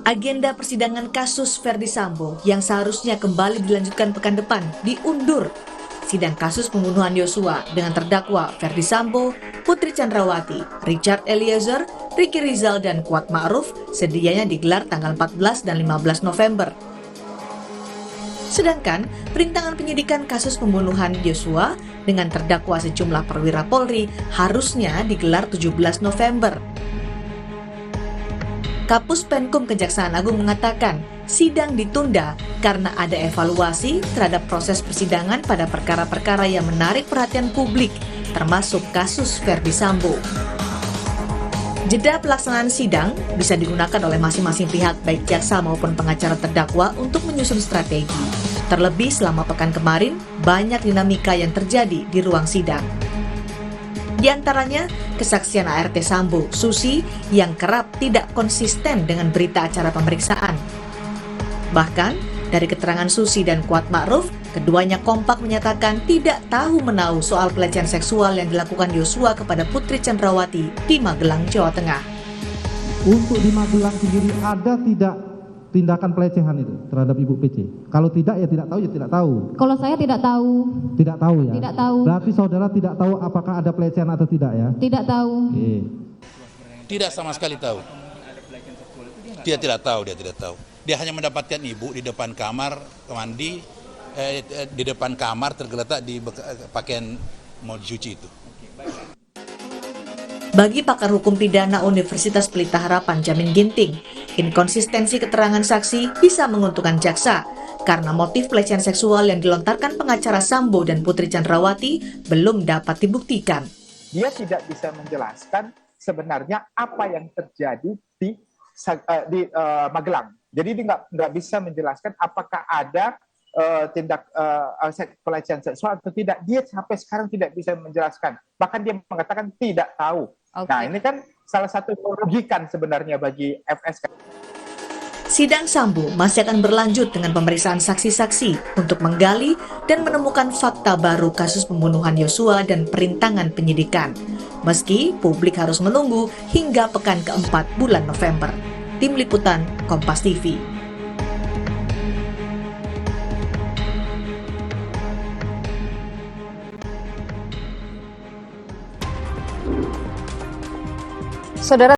Agenda persidangan kasus Verdi Sambo yang seharusnya kembali dilanjutkan pekan depan diundur. Sidang kasus pembunuhan Yosua dengan terdakwa Verdi Sambo, Putri Chandrawati, Richard Eliezer, Ricky Rizal, dan Kuat Ma'ruf sedianya digelar tanggal 14 dan 15 November. Sedangkan perintangan penyidikan kasus pembunuhan Yosua dengan terdakwa sejumlah perwira Polri harusnya digelar 17 November. Kapus Penkum Kejaksaan Agung mengatakan sidang ditunda karena ada evaluasi terhadap proses persidangan pada perkara-perkara yang menarik perhatian publik, termasuk kasus Verdi Sambo. Jeda pelaksanaan sidang bisa digunakan oleh masing-masing pihak baik jaksa maupun pengacara terdakwa untuk menyusun strategi. Terlebih selama pekan kemarin, banyak dinamika yang terjadi di ruang sidang. Di antaranya, kesaksian ART Sambo, Susi, yang kerap tidak konsisten dengan berita acara pemeriksaan. Bahkan, dari keterangan Susi dan Kuat Ma'ruf, keduanya kompak menyatakan tidak tahu-menahu soal pelecehan seksual yang dilakukan Yosua kepada Putri Chandrawati di Magelang, Jawa Tengah. Untuk di Magelang sendiri ada tidak tindakan pelecehan itu terhadap Ibu PC? Kalau tidak ya tidak tahu ya tidak tahu. Kalau saya tidak tahu. Tidak tahu ya? Tidak tahu. Berarti saudara tidak tahu apakah ada pelecehan atau tidak ya? Tidak tahu. Oke. Tidak sama sekali tahu. Dia tidak tahu, dia tidak tahu. Dia hanya mendapatkan ibu di depan kamar mandi, di depan kamar tergeletak di pakaian mau dicuci itu. Bagi pakar hukum pidana Universitas Pelita Harapan Jamin Ginting, inkonsistensi keterangan saksi bisa menguntungkan jaksa karena motif pelecehan seksual yang dilontarkan pengacara Sambo dan Putri Chandrawati belum dapat dibuktikan. Dia tidak bisa menjelaskan sebenarnya apa yang terjadi di Magelang. Jadi dia nggak bisa menjelaskan apakah ada tindak pelecehan seksual atau tidak. Dia sampai sekarang tidak bisa menjelaskan. Bahkan dia mengatakan tidak tahu. Okay. Nah ini kan salah satu merugikan sebenarnya bagi FS. Sidang Sambo masih akan berlanjut dengan pemeriksaan saksi-saksi untuk menggali dan menemukan fakta baru kasus pembunuhan Yosua dan perintangan penyidikan. Meski publik harus menunggu hingga pekan keempat bulan November. Tim Liputan Kompas TV. Saudara